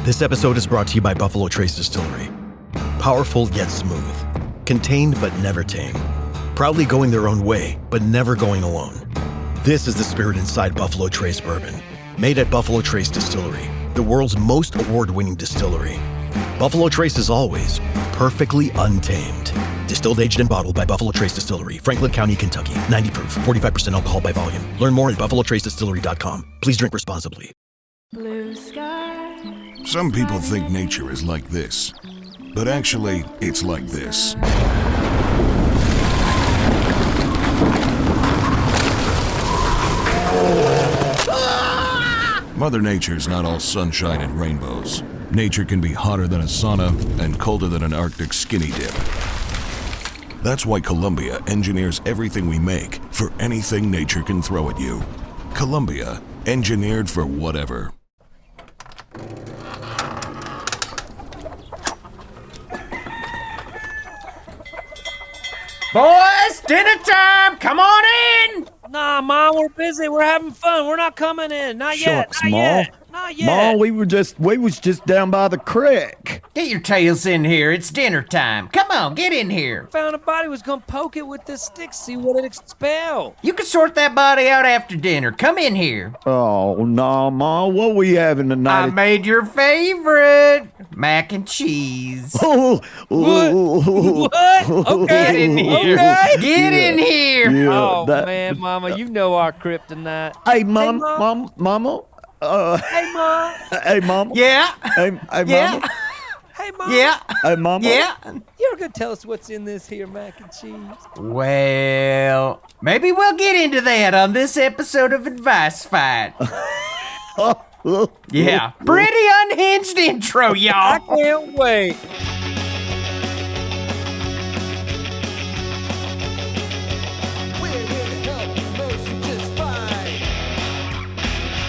This episode is brought to you by Buffalo Trace Distillery. Powerful yet smooth. Contained but never tame. Proudly going their own way, but never going alone. This is the spirit inside Buffalo Trace Bourbon. Made at Buffalo Trace Distillery, the world's most award-winning distillery. Buffalo Trace is always perfectly untamed. Distilled, aged, and bottled by Buffalo Trace Distillery, Franklin County, Kentucky. 90 proof, 45% alcohol by volume. Learn more at buffalotracedistillery.com. Please drink responsibly. Blue sky. Some people think nature is like this, but actually, it's like this. Mother Nature's not all sunshine and rainbows. Nature can be hotter than a sauna and colder than an Arctic skinny dip. That's why Columbia engineers everything we make for anything nature can throw at you. Columbia, engineered for whatever. Boys, dinner time! Come on in! Nah, Mom, we're busy. We're having fun. We're not coming in. Not yet. Shucks, Not Ma. yet. Not yet. Ma, we was just down by the creek. Get your tails in here. It's dinner time. Come on, get in here. Found a body. Was gonna poke it with this stick, see what it expel. You can sort that body out after dinner. Come in here. Oh, no, Ma, what we having I tonight? made your favorite mac and cheese. Oh, What? Okay. Get in here. Okay. Get in here. Yeah, Oh that- man, Mama, you know our kryptonite. Hey, Mama. Hey, Mom. Hey, Mama. Yeah. Hey, Yeah. Mama. Hey, Mom. Yeah. Hey, Mama. Yeah. You ever gonna tell us what's in this here mac and cheese? Well, maybe we'll get into that on this episode of Advice Fight. Yeah. Pretty unhinged intro, I y'all. can't wait. We're here to help you mostly just fine.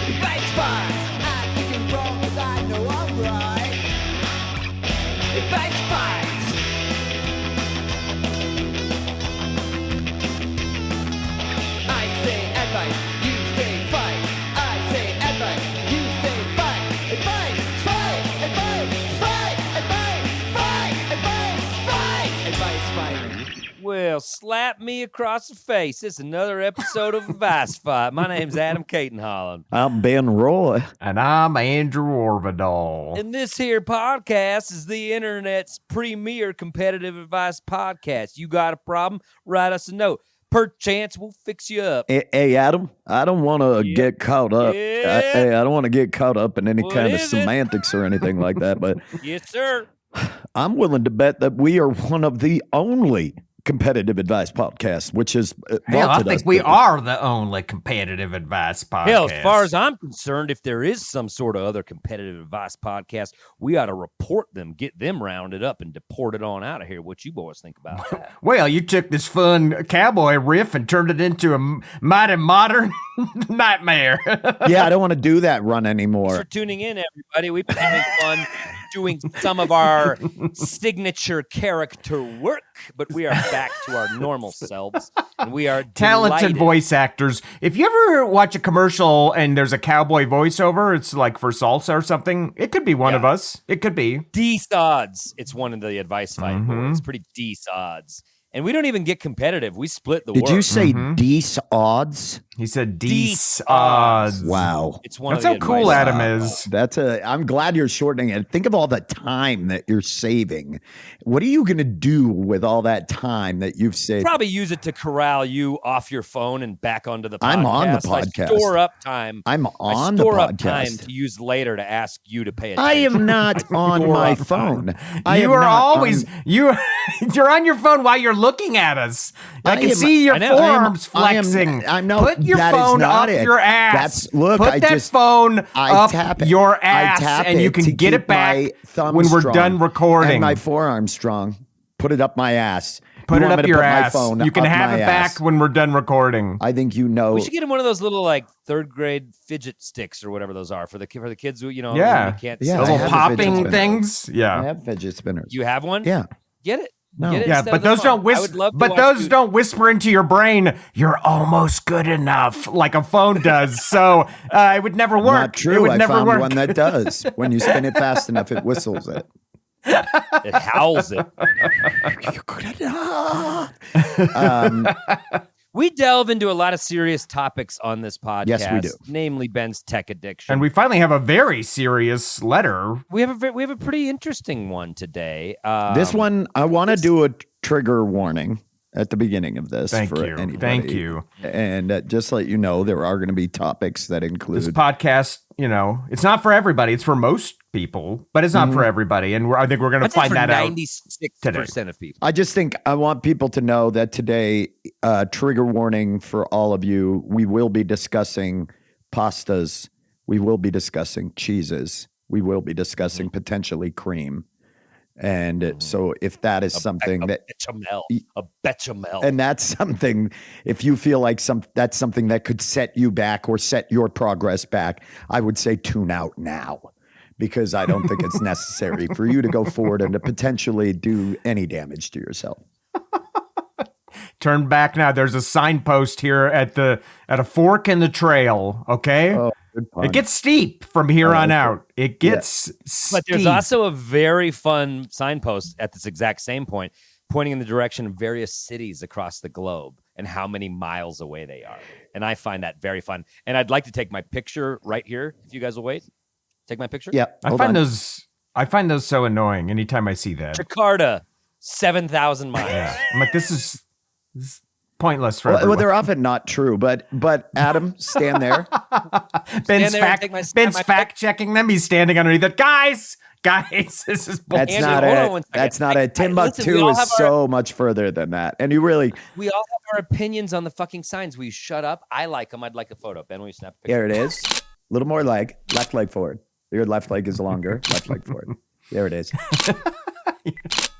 Advice Fight. I think you're wrong, 'cause I know I'm right. Advice Fight. I say advice, you say fight. I say advice, you say fight. Advice, fight, advice, fight, advice, fight, advice, fight, advice, fight. Well, slap me across the face. It's another episode of Advice Fight. My name's Adam Caton-Holland. I'm Ben Roy. And I'm Andrew Orvidal. And this here podcast is the internet's premier competitive advice podcast. You got a problem? Write us a note. Perchance we'll fix you up. Hey, Adam, I don't want to Yeah. get caught up. Yeah. Hey, I don't want to get caught up in any What kind of is it? semantics or anything like that, but Yes, sir. I'm willing to bet that we are one of the only competitive advice podcasts, which is Hell, I vaulted us think we to- are the only competitive advice podcast. Hell, as far as I'm concerned, if there is some sort of other competitive advice podcast, we ought to report them, get them rounded up, and deport it on out of here. What you boys think about that? Well, you took this fun cowboy riff and turned it into a mighty modern nightmare. Yeah, I don't want to do that run Thanks anymore. for tuning in, everybody. We've been having fun doing some of our signature character work, but we are back to our normal selves, and we are Talented delighted. voice actors. If you ever watch a commercial and there's a cowboy voiceover, it's like for salsa or something, it could be one of us. It could be. Decent odds. It's one of the advice fight boys. Pretty decent odds. And we don't even get competitive. We split the Did work. you say Dece odds? He said Dece Dece odds. Wow. It's one That's of how the cool advice Adam fight. is. I'm glad you're shortening it. Think of all the time that you're saving. What are you going to do with all that time that you've saved? Probably use it to corral you off your phone and back onto the podcast. I'm on the I podcast. store up time. I'm on the I store up time podcast. to use later to ask you to pay attention. I am not on Store my up phone. I You am are not always on- you're on your phone while you're looking at us. I can am- see your I know. forearms I am- flexing. I know, Put your that is phone not up it. your ass. Look, Put I that just- phone I up tap it. your I ass, tap and you it can to get keep it back my thumb when we're strong done recording. And my forearm strong. Put it up my ass. Put You it want me up to your put my ass. phone You can up have my it back ass? when we're done recording. I think you know. We should get him one of those little like third grade fidget sticks or whatever those are for the kids who Yeah. when you can't Yeah, see. Those I little have a fidget popping spinner. things. I Yeah. have fidget spinners. You have one? Yeah. Get it. No. Get it Yeah, instead but of the those phone. don't I whisper. would love to But watch those you- don't whisper into your brain. You're almost good enough, like a phone does. So it would never work. Not true. It would I never found work. one that does. When you spin it fast enough, it whistles it. It howls it. We delve into a lot of serious topics on this podcast. Yes, we do. Namely Ben's tech addiction. And we finally have a very serious letter. we have a pretty interesting one today. This one, I want to do a trigger warning at the beginning of this. Thank for you. Anybody. Thank you. And just to let you know, there are going to be topics that include. This podcast, it's not for everybody. It's for most people, but it's not for everybody. And I think we're going to find that out. 96% of people. I just think I want people to know that today, trigger warning for all of you. We will be discussing pastas. We will be discussing cheeses. We will be discussing potentially cream. And so if that is something that a bechamel. and that's something, if you feel like that's something that could set you back or set your progress back, I would say tune out now, because I don't think it's necessary for you to go forward and to potentially do any damage to yourself. Turn back now. There's a signpost here at a fork in the trail. Okay. Oh, good pun. It gets steep from here on out. It gets steep. But there's also a very fun signpost at this exact same point, pointing in the direction of various cities across the globe and how many miles away they are. And I find that very fun. And I'd like to take my picture right here, if you guys will wait. Take my picture? Yeah. I find those so annoying anytime I see that. Jakarta, 7,000 miles. Yeah. I'm like, this is pointless for Well, everyone. they're often not true, but Adam, stand there. Ben's Stand there and take my- fact checking them. He's standing underneath it. Guys, this is bullshit. That's Andrew, not hold on it. one second. That's not it. Listen, we Timbuktu all is have so much further than that. And you really, We all have our opinions on the fucking signs. Will you shut up? I like them. I'd like a photo. Ben, will you snap a picture? here it is. A little more leg, left leg forward. Your left leg is longer, left leg forward. There it is.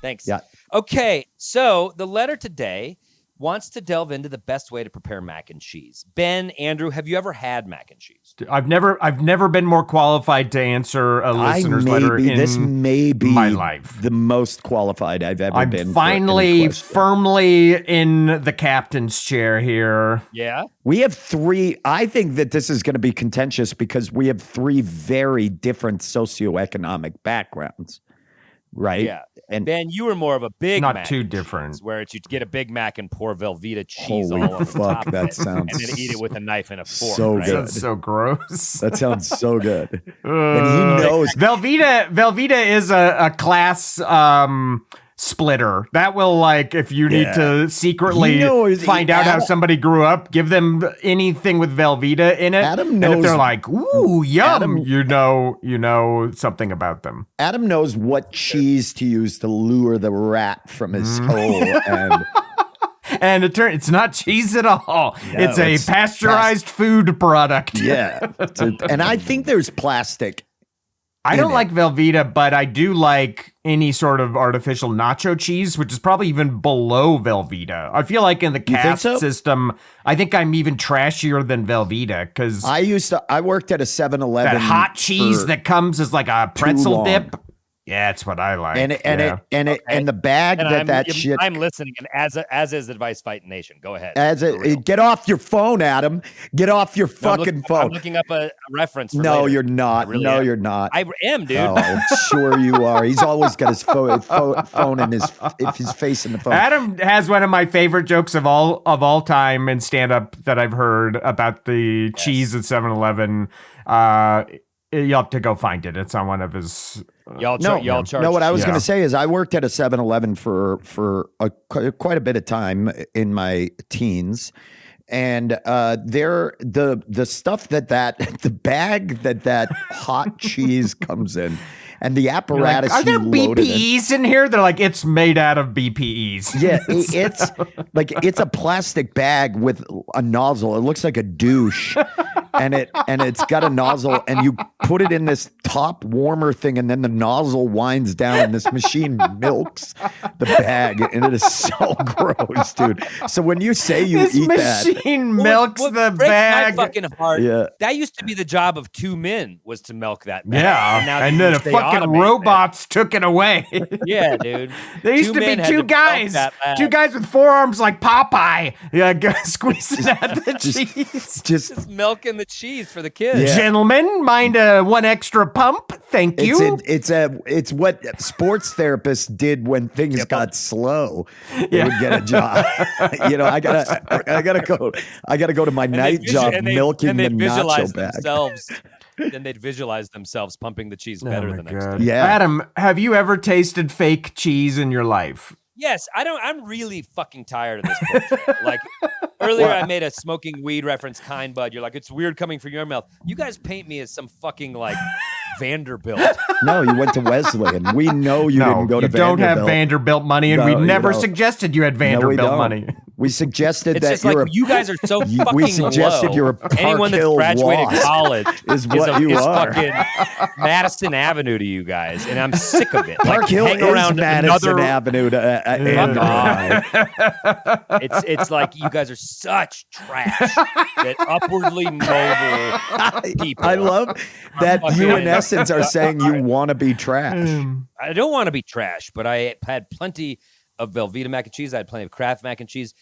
Thanks. Yeah. Okay, so the letter today wants to delve into the best way to prepare mac and cheese. Ben, Andrew, have you ever had mac and cheese? I've never been more qualified to answer a listener's letter in this may be my life. the most qualified I've ever been. I'm for any finally question. firmly in the captain's chair here. Yeah. We have three. I think that this is going to be contentious because we have three very different socioeconomic backgrounds, right? Yeah. And Ben, you were more of a big Not mac too and different. cheese, where it's you'd get a Big Mac and pour Velveeta cheese holy all over the fuck, top of that it, sounds and then eat it with a knife and a fork. so right? good. That's so gross. That sounds so good. And he knows. Velveeta is a class splitter. That will, like, if you need to secretly He knows- find out how Adam- somebody grew up, give them anything with Velveeta in it. Adam and if knows- they're like, ooh, yum, Adam- you know something about them. Adam knows what cheese to use to lure the rat from his hole. And And it's not cheese at all. It's a it's pasteurized food product. yeah. And I think there's plastic. I don't it. like Velveeta, but I do like any sort of artificial nacho cheese, which is probably even below Velveeta. I feel like in the think caste so? system, I think I'm even trashier than Velveeta because I worked at a 7-Eleven. that hot cheese for- that comes as like a pretzel long. dip. Yeah, that's what I like. and yeah. and the bag And that shit. I'm listening, and as is Advice Fight Nation. Go ahead. Get off your phone, Adam. Get off your No, I'm fucking I'm phone. looking up a reference. For No, later. you're not. I really No, am. you're not. I am, dude. Oh, sure you are. He's always got his phone in his face in the phone. Adam has one of my favorite jokes of all time in stand up that I've heard about the cheese at 7-Eleven. You'll have to go find it. It's on one of his. Y'all charge. No, what I was Yeah. going to say is I worked at a 7-Eleven for quite a bit of time in my teens. And the stuff the bag that hot cheese comes in and the You're like, apparatus are there you loaded in. BPEs in here? They're like, it's made out of BPEs. Yeah, it's like it's a plastic bag with a nozzle. It looks like a douche. and it's got a nozzle, and you put it in this top warmer thing, and then the nozzle winds down, and this machine milks the bag, and it is so gross, dude. So when you say you This eat machine milks What the breaks bag. my fucking heart. Yeah. That used to be the job of 2 men, was to milk that bag. Yeah, now and then the they fucking automate robots took it away. it. Yeah, dude. There used 2 to be men had two milk guys, that bag. two guys with forearms like Popeye, squeezing out the cheese. just Just milking the cheese for the kids. Yeah. Gentlemen, mind one extra pump? Thank you. it's what sports therapists did when things got slow. They would get a job. I gotta go to my night job milking the nacho bag. Then they'd visualize themselves pumping the cheese better the next day. Yeah. Adam, have you ever tasted fake cheese in your life? Yes, I'm really fucking tired of this bullshit. Like earlier, I made a smoking weed reference, kind bud. You're like, it's weird coming from your mouth. You guys paint me as some fucking like Vanderbilt. No, you went to Wesleyan. We know you didn't go to you don't Vanderbilt. have Vanderbilt money, and No, we you never don't. suggested you had No, we Vanderbilt don't. money. We suggested It's that just like you're you guys are so fucking we suggested low. you're a Park Anyone that's Hill graduated wasp college is what you is are. fucking Madison Avenue to you guys, and I'm sick of it. Park like, Hill hang is around Madison another. Avenue. And It's like you guys are such trash that upwardly mobile people. I love that fucking- you, in essence, are saying you want to be trash. I don't want to be trash, but I had plenty of Velveeta mac and cheese. I had plenty of Kraft mac and cheese.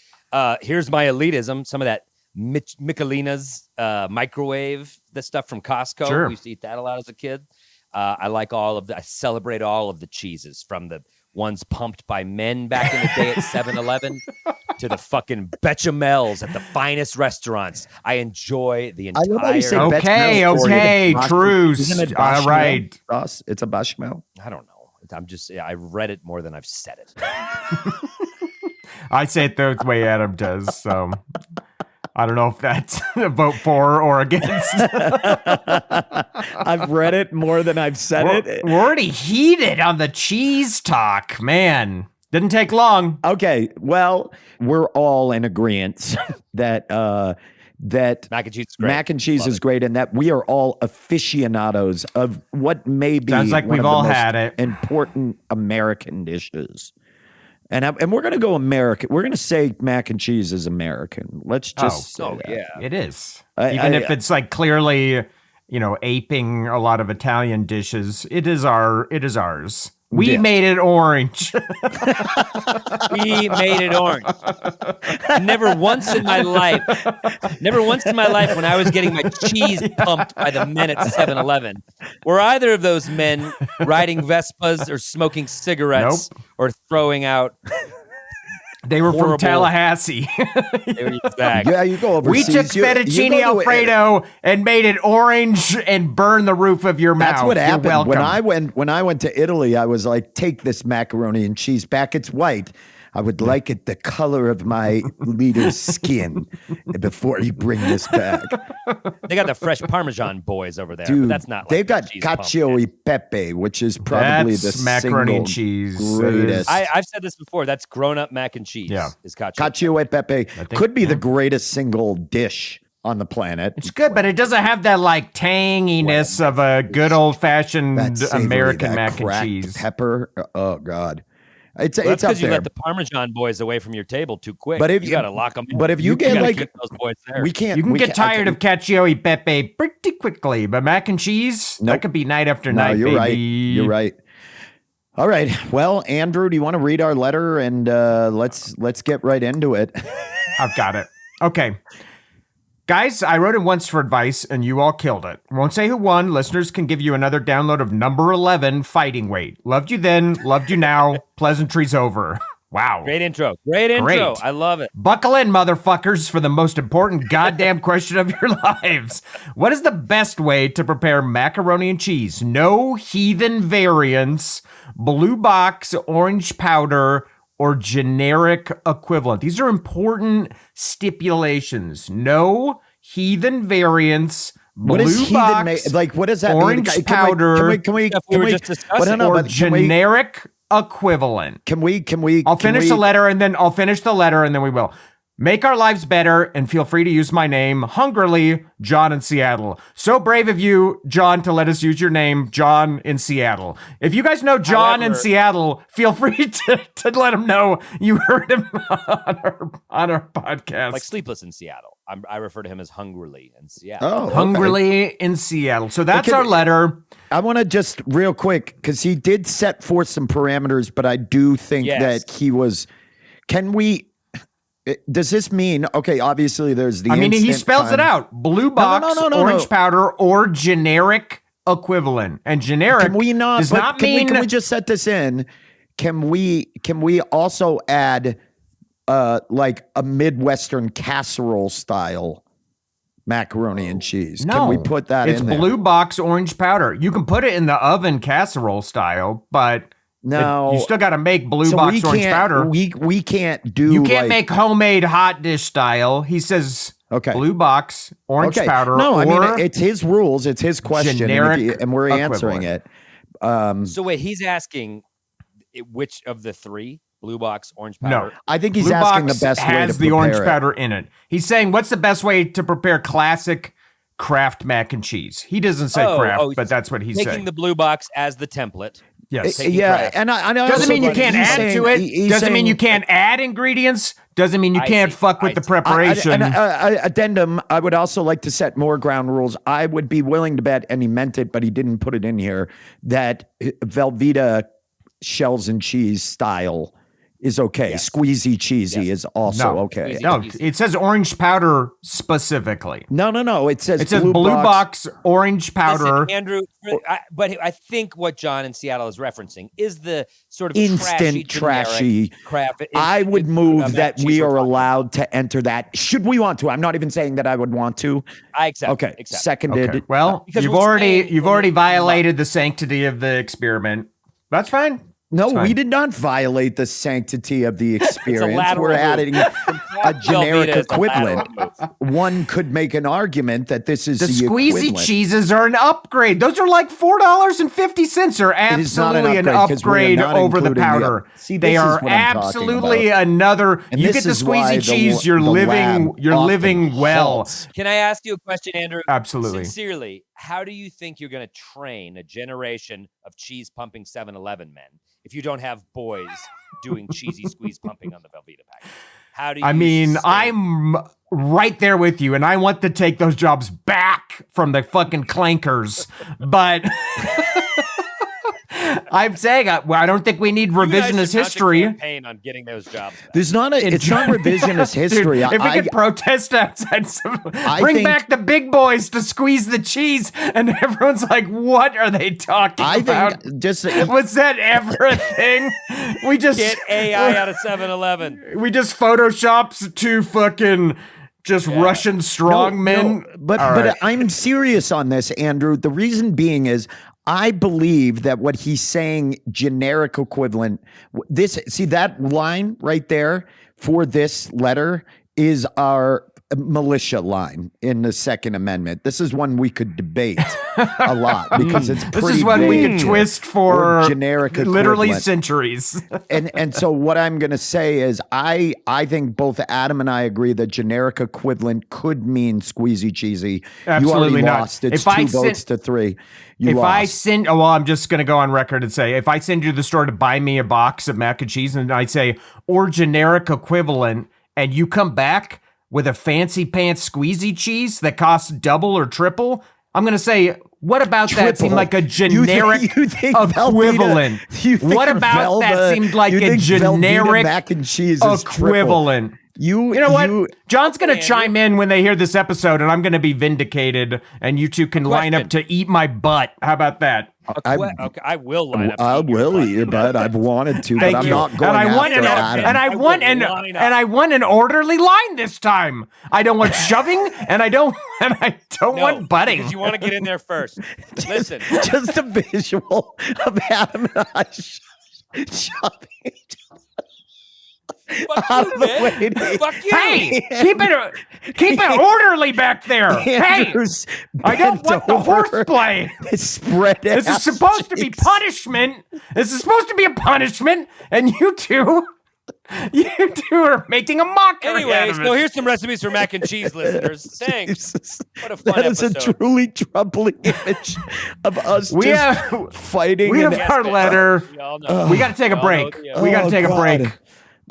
Here's my elitism. Some of that Michelina's microwave, the stuff from Costco. Sure. We used to eat that a lot as a kid. I like I celebrate all of the cheeses, from the ones pumped by men back in the day at 7-Eleven to the fucking bechamels at the finest restaurants. I enjoy the I love how you say entire. Okay, bechamel for okay, you. truce. Isn't it All bechamel right. sauce? It's a bechamel. I don't know. I read it more than I've said it. I say it the way Adam does, so I don't know if that's a vote for or against. I've read it more than I've said it. We're already heated on the cheese talk, man. Didn't take long. Okay, well, we're all in agreement that Mac and cheese is great. mac and cheese Love is it. great, and that we are all aficionados of what may be Sounds like one we've of the all most had it. important American dishes. And we're going to go American. We're going to say mac and cheese is American. Let's just say that. yeah. It is. I- Even I- if it's like clearly, aping a lot of Italian dishes, it is ours. We Yeah. made it orange. We made it orange. Never once in my life when I was getting my cheese pumped by the men at 7-Eleven, were either of those men riding Vespas or smoking cigarettes or throwing out. They were from Horrible. Tallahassee. Exactly. Yeah, you go overseas. We took you fettuccine go to- Alfredo and made it orange and burned the roof of your mouth. That's what You're happened welcome. when I went to Italy. I was like, take this macaroni and cheese back. It's white. I would like it the color of my leader's skin before you bring this back. They got the fresh Parmesan boys over there. Dude, but that's not. they've like got cheese pump. cacio e pepe, which is probably That's the macaroni and single cheese. greatest. I've said this before. That's grown-up mac and cheese. Yeah. Is cacio. Cacio e pepe think- could be the greatest single dish on the planet. It's good, but it doesn't have that like tanginess of a good old fashioned That savory, American that mac and cracked cheese. pepper. Oh God, it's Well, that's it's up because you there. let the Parmesan boys away from your table too quick. But if you you- got to lock them in. but if you get, gotta like- keep those boys there. we can't. You can we get can't- I tired of cacio e pepe pretty quickly, but mac and cheese, Nope. that could be night after No, night, you're baby. right. You're right. All right. Well, Andrew, do you want to read our letter and let's get right into it? I've got it. Okay. Guys, I wrote it once for advice, and you all killed it. Won't say who won. Listeners can give you another download of number 11, Fighting Weight. Loved you then, loved you now. Pleasantries over. Wow. Great intro. Great intro. Great. I love it. Buckle in, motherfuckers, for the most important goddamn question of your lives. What is the best way to prepare macaroni and cheese? No heathen variants, blue box, orange powder, or generic equivalent. These are important stipulations. No heathen variants, blue What is heathen? box, Like, what does that orange mean? powder, Can we? Stuff we were just discussing. no, or but can we? generic equivalent. Can we? I'll finish the the letter and then we will. Make our lives better and feel free to use my name, hungrily, John in Seattle. So brave of you, John, to let us use your name, John in Seattle. If you guys know John in Seattle, feel free to let him know you heard him on our podcast. Like Sleepless in Seattle. I refer to him as Hungrily in Seattle. Oh, okay. Hungrily in Seattle. So that's Okay. our letter. I want to just real quick, because he did set forth some parameters, but I do think Yes. that he was. Can we? Does this mean okay? Obviously, there's the. I mean, he instant spells time. it out: blue box, no, orange powder, or generic equivalent. And generic Can we not? does but not can mean. we just set this in? Can we also add like a Midwestern casserole style macaroni and cheese? No, Can we put that it's in there? blue box orange powder. You can put it in the oven casserole style, but No. you still got to make blue So box we orange can't- powder. We can't do. You can't like- make homemade hot dish style. He says Okay. blue box orange Okay. powder. No, I or mean it's his rules. It's his question, generic and we're answering it. So wait, he's asking which of the three? Blue box, orange No. powder? I think he's blue asking box the best way to has the prepare orange it. powder in it. He's saying, what's the best way to prepare classic Kraft mac and cheese? He doesn't say Kraft, but that's what he's Taking saying. the blue box as the template. Yes. Taking Yeah, Kraft. and I Doesn't also mean you like- can't he's add saying- to it. he's Doesn't mean saying- you can't add ingredients. Doesn't mean you I can't see. fuck with I the see. preparation. Addendum, I would also like to set more ground rules. I would be willing to bet, and he meant it, but he didn't put it in here, that Velveeta shells and cheese style is okay. Yes. Squeezy cheesy Yes. is also No. okay. Squeezy. No, it says orange powder specifically. No. It says It says blue box orange powder. Listen, Andrew, but I think what John in Seattle is referencing is the sort of Instant trashy trashy. Kraft. I would move that we are are allowed to enter that. Should we want to? I'm not even saying that I would want to. I accept. Okay, accept. seconded. Okay. Well, Because you've we're already saying- you've already violated the sanctity of the experiment. That's fine. No, It's fine. we did not violate the sanctity of the experience. lateral We're move. adding a generic Velveeta is a lateral equivalent. One could make an argument that this is The the squeezy equivalent. cheeses are an upgrade. Those are like $4.50. Are It is not an absolutely an upgrade 'cause we are upgrade not over the including powder. See, They this is are what I'm talking absolutely about. another. And You this get the is why squeezy cheese. the You're living. lab You're often living well. halts. Can I ask you a question, Andrew? Absolutely. Sincerely, how do you think you're going to train a generation of cheese pumping 7-Eleven men if you don't have boys doing cheesy squeeze pumping on the Velveeta pack? How do you? I mean, sustain- I'm right there with you, and I want to take those jobs back from the fucking clankers, but I'm saying I don't think we need You guys should revisionist mount a history. campaign on getting those jobs back. There's not a. It's not revisionist history. Dude, if we I, could protest outside, bring think- back the big boys to squeeze the cheese, and everyone's like, "What are they talking I about? think just Was that ever a thing? We just Get AI out of 7-Eleven. we just photoshops to fucking just Russian strongmen. but All right. I'm serious on this, Andrew. The reason being is I believe that what he's saying, generic equivalent. That line right there for this letter is our militia line in the Second Amendment. This is one we could debate a lot because it's This pretty is one we could vague. twist for Or generic literally equivalent. centuries. And so what I'm going to say is I think both Adam and I agree that generic equivalent could mean squeezy cheesy. Absolutely you already not. lost. It's If I 2 votes to 3. You If lost. I send, well, I'm just going to go on record and say, if I send you to the store to buy me a box of mac and cheese and I say, or generic equivalent, and you come back with a fancy pants squeezy cheese that costs double or triple, I'm going to say, what about that seemed Triple. like a You generic think equivalent? Velveeta- you think What about that Velva- seemed like you a think Velveeta generic mac and cheese is triple? equivalent? You know what? you- John's going to chime in when they hear this episode, and I'm going to be vindicated, and you two can line up to eat my butt. How about that? Okay, I will line up. I will eat your butt. I've wanted to, Thank but I'm you. not going and I want after an, Adam. and I I want will an line up. and I want an orderly line this time. I don't want shoving, and I don't want butting. Because you want to get in there first. Listen, Just a visual of Adam and I shoving each fuck out you, of the man. way. Fuck you. Hey, keep it orderly back there. Hey, Andrew's I don't bent want the over, horseplay. Spread This is supposed to be punishment. This is supposed to be a punishment, and you two You two are making a mockery out Anyway, of so it. here's some recipes for mac and cheese, listeners. Thanks. Jesus. What a fun That is episode. a truly troubling image of us We just have fighting. we have and- our letter. We all know. We got to take a We all know break. the- We got to Oh, take a God. break.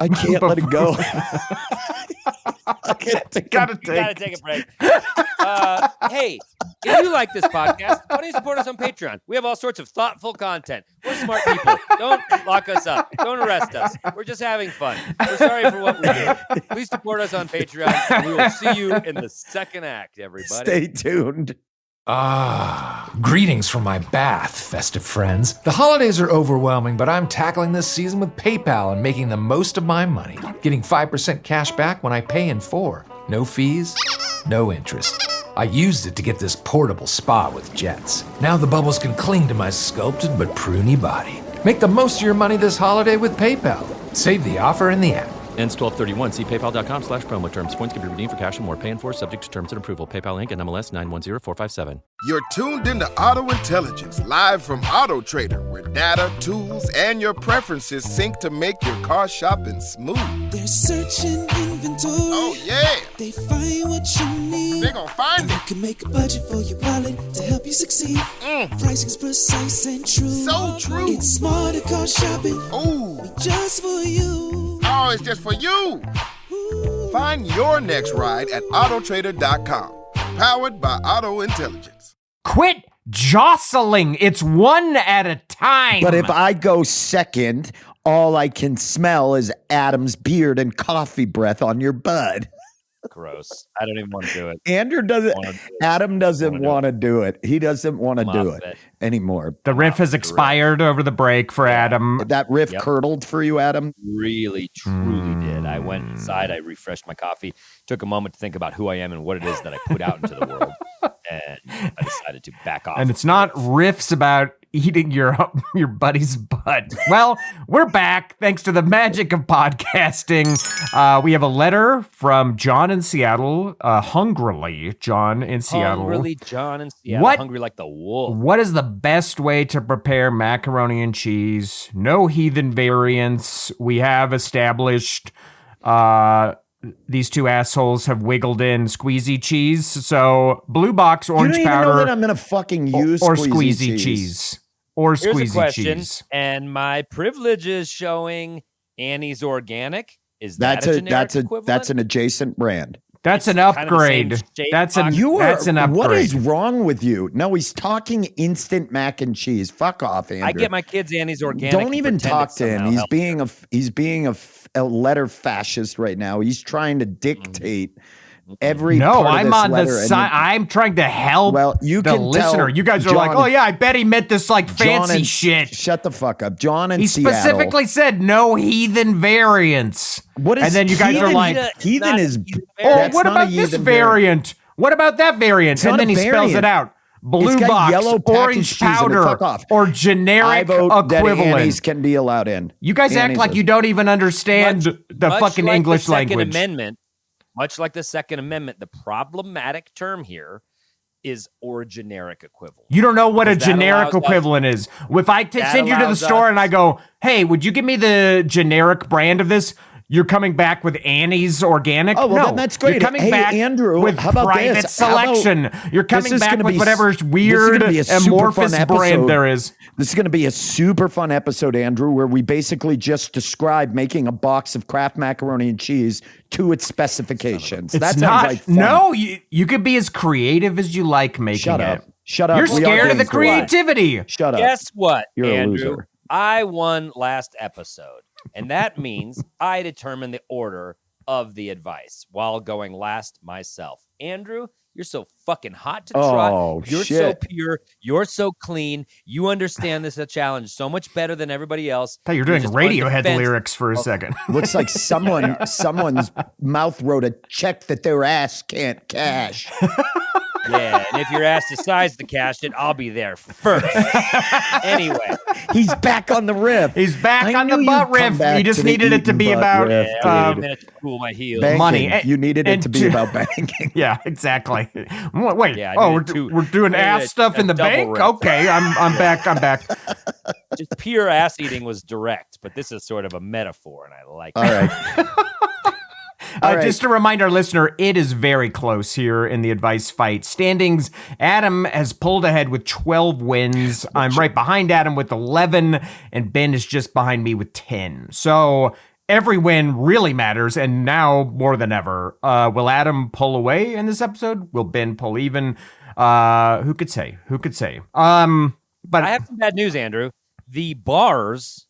I can't let it go. I can't take Gotta We gotta take. take a break. Hey, if you like this podcast, why don't you support us on Patreon? We have all sorts of thoughtful content. We're smart people. Don't lock us up. Don't arrest us. We're just having fun. We're sorry for what we do. Please support us on Patreon. And we will see you in the second act, everybody. Stay tuned. Greetings from my bath, festive friends. The holidays are overwhelming, but I'm tackling this season with PayPal and making the most of my money. Getting 5% cash back when I pay in 4. No fees, no interest. I used it to get this portable spa with jets. Now the bubbles can cling to my sculpted but pruny body. Make the most of your money this holiday with PayPal. Save the offer in the app. Ends 12/31. See paypal.com/promo terms. Points can be redeemed for cash and more. Pay in full subject to terms and approval. PayPal Inc. and MLS 910457. You're tuned into Auto Intelligence, live from Auto Trader, where data, tools, and your preferences sync to make your car shopping smooth. They're searching inventory. Oh, yeah. They find what you need. They're gonna find And it. you can make a budget for your wallet to help you succeed. Pricing's precise and true. So true. It's smarter car shopping. Ooh. Just for you. Oh, it's just for you. Find your next ride at autotrader.com. Powered by Auto Intelligence. Quit jostling. It's one at a time. But if I go second, all I can smell is Adam's beard and coffee breath on your bud. Gross. I don't even want to do it. Andrew doesn't. Wanna do it. Adam doesn't Wanna do want to do it. He doesn't want to I'm do off it it. anymore. the riff has expired over the break for Adam. That riff Yep. curdled for you, Adam. Really, truly did. I went inside, I refreshed my coffee, took a moment to think about who I am and what it is that I put out into the world, and I decided to back off. And it's not riffs about eating your buddy's butt. Well, we're back thanks to the magic of podcasting. We have a letter from John in Seattle, hungrily John in Seattle. Hungrily John in Seattle, What? hungry like the wolf. What is the best way to prepare macaroni and cheese? No heathen variants. We have established these two assholes have wiggled in squeezy cheese. So blue box orange you don't powder even know that I'm going to fucking use or squeezy squeezy cheese. Or Here's a squeezy question, cheese. and my privilege is showing Annie's Organic. Is that That's a a generic that's a equivalent? that's an adjacent brand. That's an kind of the upgrade. same shape That's an box. that's an upgrade. What is wrong with you? No, he's talking instant mac and cheese. Fuck off, Andrew. I get my kids Annie's Organic. Don't and even pretend talk it to him. somehow He's helps. being a letter fascist right now. He's trying to dictate every No, part of I'm this on the letter, and side. I'm trying to help Well, you the can listener. tell You guys are like, John- oh yeah, I bet he meant this like John fancy and- shit. Shut the fuck up, John. And He Seattle. specifically said no heathen variants. What is and then you guys are heathen? like, Heathen not is. a heathen oh, that's what not a about this heathen variant? What about that variant? It's And not then a he spells it variant. out. Blue It's got box, yellow packaged orange cheese in it. powder, Fuck off. or I generic vote that equivalent. Annie's can be allowed in. You guys act Annie's like is- you don't even understand the Much fucking like English the Second language. Amendment, much like the Second Amendment, the problematic term here is or generic equivalent. You don't know what a Because that generic allows us- equivalent is. If I that send you to the allows store us- and I go, hey, would you give me the generic brand of this? You're coming back with Annie's Organic? Oh, well, no, then that's great. You're coming Hey, back Andrew, with how about private this? How about- selection. You're This coming is back gonna with be- whatever this is weird gonna be a super fun amorphous brand episode. there is. This is going to be a super fun episode, Andrew, where we basically just describe making a box of Kraft macaroni and cheese to its specifications. It's that sounds not. like fun. No, you could be as creative as you like making Shut it. up. Shut up. You're We are scared of the getting to lie. creativity. Shut up. Guess what, You're a Andrew? loser. I won last episode, and that means I determine the order of the advice while going last myself. Andrew, you're so fucking hot to trot. Oh, You're so shit. pure. You're so clean. You understand this challenge so much better than everybody else. I thought you were doing just Radiohead on defense. lyrics for a second. Looks like someone's mouth wrote a check that their ass can't cash. Yeah, and if your ass decides to cash it, I'll be there first. Anyway, He's back on the riff. He's back I on the knew butt you'd come riff. back He just to the needed it to eating be butt about riff, yeah, I need a dude. minute to cool my heels. Banking. money. You needed it And to be to- about banking. Yeah, exactly. Wait. Yeah, I oh, needed we're doing I needed ass stuff a in the double bank. riff. Okay, I'm back. I'm back. Just pure ass eating was direct, but this is sort of a metaphor, and I like All it. right. All right. Just to remind our listener, it is very close here in the advice fight. Standings, Adam has pulled ahead with 12 wins. I'm right behind Adam with 11, and Ben is just behind me with 10. So every win really matters, and now more than ever. Will Adam pull away in this episode? Will Ben pull even? Who could say? Who could say? But I have some bad news, Andrew. The bars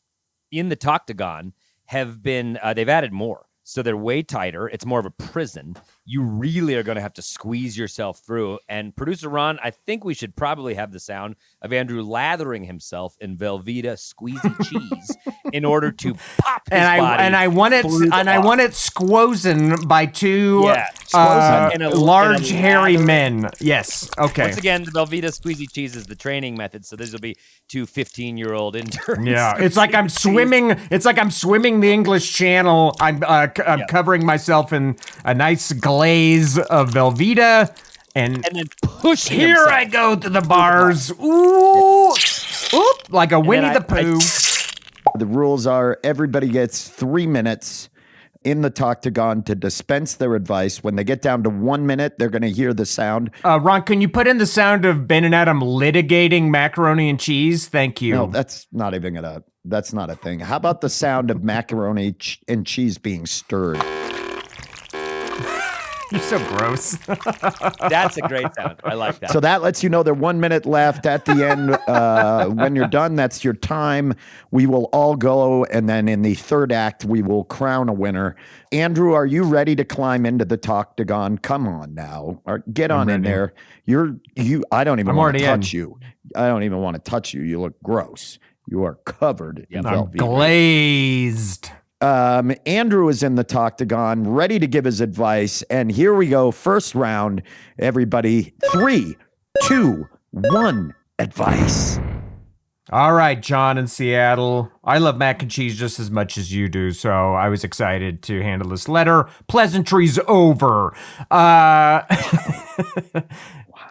in the Toctagon have been, they've added more. So they're way tighter. It's more of a prison. You really are going to have to squeeze yourself through. And producer Ron, I think we should probably have the sound of Andrew lathering himself in Velveeta squeezy cheese in order to pop his body. I want it through the I bar. want it squozen by two squozen in a large hairy lather. men. Yes. Okay. Once again, the Velveeta squeezy cheese is the training method. So these will be two 15-year-old interns. Yeah, it's like I'm swimming. It's like I'm swimming the English Channel. I'm covering myself in a nice glaze of Velveeta, and then push. Here himself. I go to the bars. Ooh, oop, like a Winnie the Pooh. The rules are everybody gets 3 minutes in the Toctagon to dispense their advice. When they get down to 1 minute, they're going to hear the sound. Ron, can you put in the sound of Ben and Adam litigating macaroni and cheese? Thank you. No, that's not a thing. How about the sound of macaroni and cheese being stirred? You're so gross. That's a great sound. I like that. So that lets you know there's 1 minute left at the end. When you're done, that's your time. We will all go, and then in the third act, we will crown a winner. Andrew, are you ready to climb into the Toctagon? Come on now, get on in there. I don't even want to touch you. I don't even want to touch you. You look gross. You are covered in I'm Velveeta. glazed. Andrew is in the Toctagon, ready to give his advice. And here we go. First round, everybody. 3, 2, 1, advice. All right, John in Seattle. I love mac and cheese just as much as you do, so I was excited to handle this letter. Pleasantries over.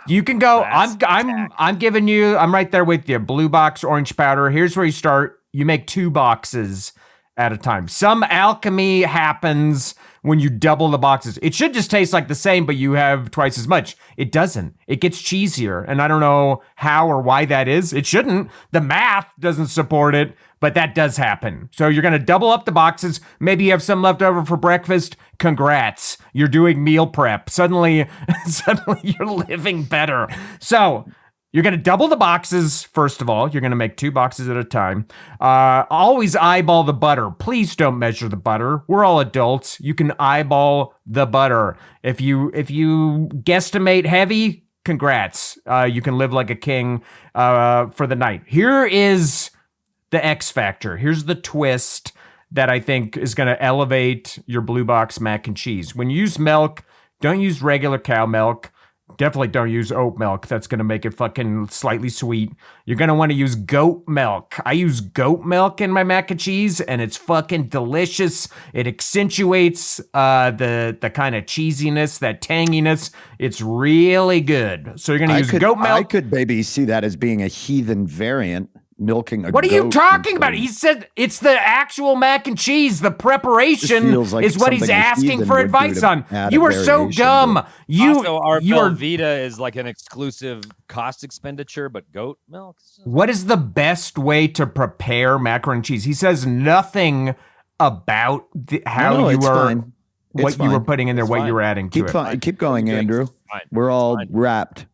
You can go. I'm giving you. I'm right there with you. Blue box, orange powder. Here's where you start. You make 2 boxes at a time. Some alchemy happens when you double the boxes. It should just taste like the same, but you have twice as much. It doesn't. It gets cheesier, and I don't know how or why that is. It shouldn't. The math doesn't support it, but that does happen. So you're going to double up the boxes. Maybe you have some left over for breakfast. Congrats. You're doing meal prep. Suddenly you're living better. So you're going to double the boxes, first of all. You're going to make 2 boxes at a time. Always eyeball the butter. Please don't measure the butter. We're all adults. You can eyeball the butter. If you guesstimate heavy, congrats. You can live like a king for the night. Here is the X factor. Here's the twist that I think is going to elevate your blue box mac and cheese. When you use milk, don't use regular cow milk. Definitely don't use oat milk. That's going to make it fucking slightly sweet. You're going to want to use goat milk. I use goat milk in my mac and cheese, and it's fucking delicious. It accentuates the kind of cheesiness, that tanginess. It's really good. So you're going to use goat milk. I could maybe see that as being a heathen variant. Milking a What are you goat talking and about? He said it's the actual mac and cheese. The preparation feels like is what he's something a asking heathen for would do advice to on. add You a are so variation dumb. to Also, our you are. Velveeta is like an exclusive cost expenditure, but goat milk? What is the best way to prepare macaroni and cheese? He says nothing about how No, you it's are, fine. what It's you were fine. putting in there, It's what fine. you were adding to it. Keep going, Andrew. Fine. We're all Fine. wrapped.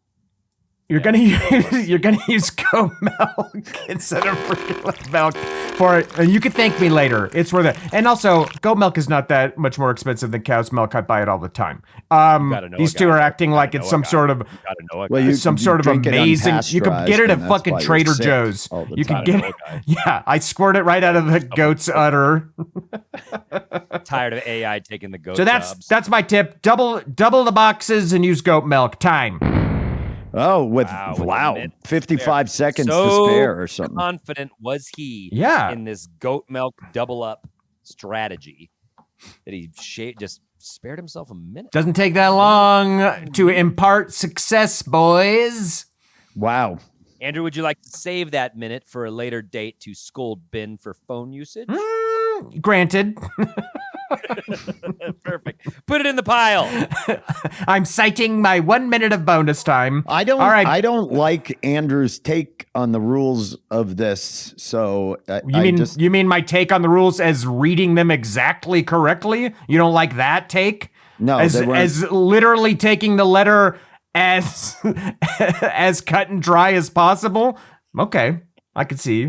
You're gonna use goat milk instead of freaking milk for it, and you can thank me later. It's worth it. And also, goat milk is not that much more expensive than cow's milk. I buy it all the time. These two are acting like it's some sort of some sort of amazing. You could get it at fucking Trader Joe's. You can get it. Yeah, I squirt it right out of the goat's udder. Tired of AI taking the goat. So that's my tip. Double the boxes and use goat milk. Time. Oh, with a minute 55 seconds so to spare or something. confident was he Yeah. in this goat milk double up strategy that he just spared himself a minute. Doesn't take that long to impart success, boys. Wow. Andrew, would you like to save that minute for a later date to scold Ben for phone usage? Granted. Perfect. Put it in the pile. I'm citing my 1 minute of bonus time. I don't. All right. I don't like Andrew's take on the rules of this. So You mean my take on the rules as reading them exactly correctly? You don't like that take? No, as literally taking the letter as as cut and dry as possible. Okay, I could see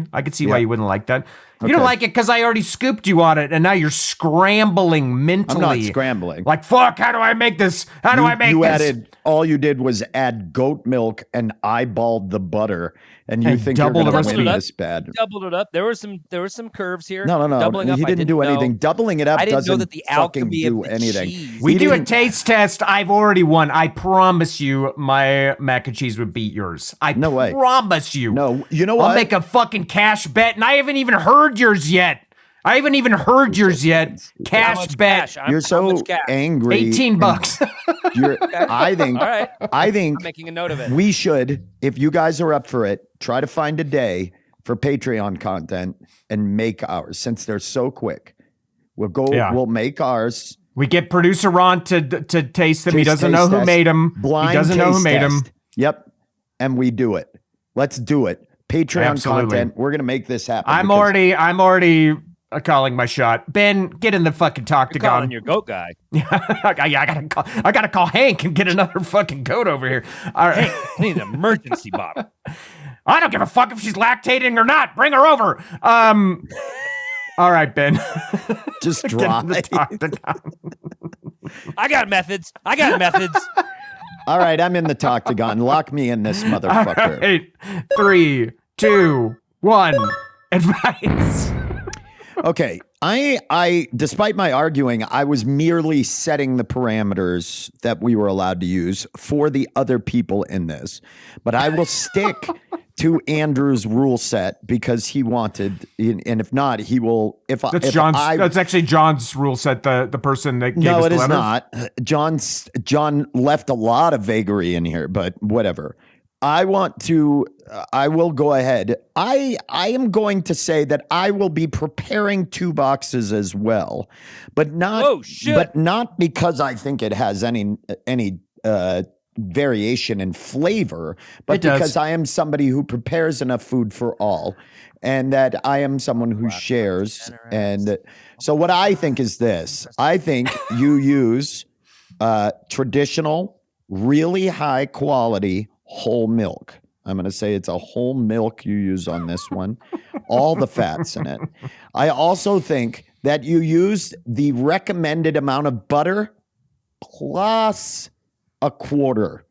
why you wouldn't like that. You don't like it because I already scooped you on it, and now you're scrambling mentally. I'm not scrambling. Like, fuck, how do I make this? How do I make this? All you did was add goat milk and eyeballed the butter, and you think you're double going the to recipe. win this bad. Doubled it up. There were some curves here. No. Doubling up, He didn't do anything. know. Doubling it up I didn't doesn't know that the fucking alchemy do of the anything. cheese. We He do a didn't- taste test. I've already won. I promise you, my mac and cheese would beat yours. No way. Promise you. No, you know what? I'll make a fucking cash bet, and I haven't even heard yours yet. Cash How much bet. cash? You're how so much cash? angry. $18. I think. All right. I think I'm making a note of it. we should, if you guys are up for it, try to find a day for Patreon content and make ours since they're so quick. We'll go. Yeah. We'll make ours. We get producer Ron to taste them. He Taste doesn't know who test. made them. Blind He doesn't know who taste made them. test. Yep. And we do it. Let's do it. Patreon Absolutely. content. We're gonna make this happen. I'm because- already calling my shot. Ben, get in the fucking You're calling Toctagon. your goat guy. I gotta call Hank and get another fucking goat over here. All right. I need an emergency bottle. I don't give a fuck if she's lactating or not. Bring her over. All right, Ben. Just Get in drive. the Toctagon. I got methods. All right, I'm in the Toctagon. Lock me in this motherfucker. All right. 3, 2, 1. Advice. Okay. I despite my arguing, I was merely setting the parameters that we were allowed to use for the other people in this. But I will stick to Andrew's rule set because he wanted, and if not, he will. That's actually John's rule set. The person that gave us No, it the is letter. not. John left a lot of vagary in here, but whatever. I will go ahead. I am going to say that I will be preparing 2 boxes as well, but not because I think it has any variation in flavor, but It does. because I am somebody who prepares enough food for all, and that I am someone who shares. And so what I think is this: I think you use traditional, really high quality whole milk. I'm going to say it's a whole milk you use on this one, all the fats in it. I also think that you use the recommended amount of butter plus a quarter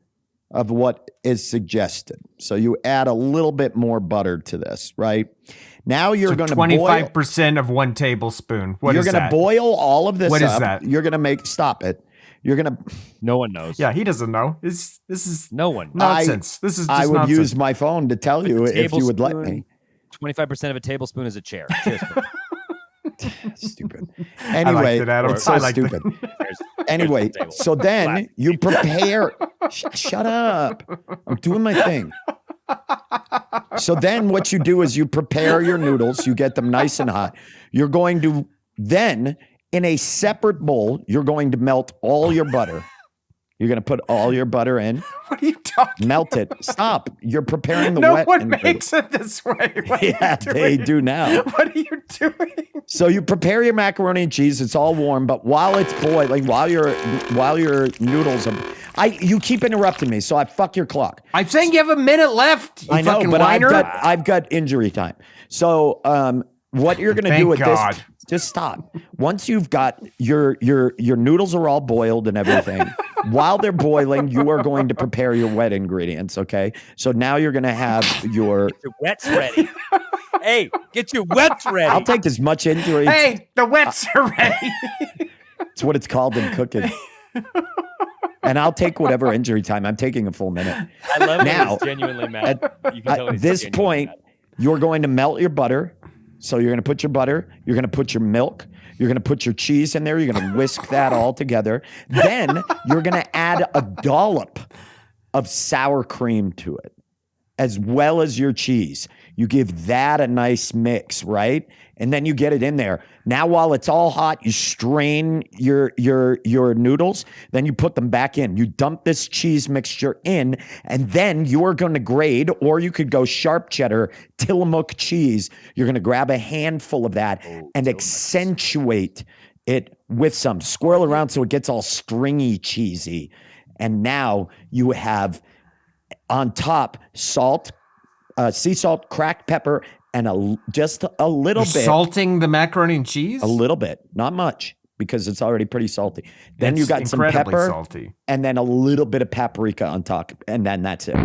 of what is suggested. So you add a little bit more butter to this, right? Now you're going to 25% of 1 tablespoon. What is You're going that? to boil all of this What is up. that? You're going to stop it. You're going to No one knows. Yeah, he doesn't know. This is No one. nonsense. This is just I would nonsense. use my phone to tell you if you would let me. 25% of a tablespoon is a chair. Cheers. Stupid. I Anyway, liked it, Adam. it's so I liked it. stupid. Anyway, so then you prepare. Shut up. I'm doing my thing. So then what you do is you prepare your noodles. You get them nice and hot. You're going to then, in a separate bowl, you're going to melt all your butter. You're going to put all your butter in. What are you talking? Melt it. Stop. You're preparing the No wet one ingredients. makes it this way. What are Yeah, you they doing? do now. What are you doing? So you prepare your macaroni and cheese. It's all warm, but while it's boiling, while your noodles are, you keep interrupting me, so I fuck your clock. I'm saying you have a minute left. You I know, fucking but whiner. I've got injury time. So what you're going to do Thank with God. this? Just stop. Once you've got your noodles are all boiled and everything, while they're boiling, you are going to prepare your wet ingredients. Okay. So now you're going to have your. Get your wets ready. Hey, get your wets ready. I'll take as much injury. Hey, the wets are ready. It's what it's called in cooking. And I'll take whatever injury time. I'm taking a full minute. I love now, when he's genuinely mad. You can tell At he's this genuinely point, mad. you're going to melt your butter. So you're going to put your butter, you're going to put your milk, you're going to put your cheese in there, you're going to whisk that all together. Then you're going to add a dollop of sour cream to it. as well as your cheese. You give that a nice mix, right? And then you get it in there. Now, while it's all hot, you strain your noodles. Then you put them back in. You dump this cheese mixture in, and then you're going to grade, or you could go sharp cheddar, Tillamook cheese. You're going to grab a handful of that and accentuate it with some. Swirl around so it gets all stringy cheesy. And now you have on top salt, sea salt, cracked pepper, and just a little bit. Salting the macaroni and cheese? A little bit, not much, because it's already pretty salty. Then It's you got some incredibly pepper, salty. and then a little bit of paprika on top, and then that's it.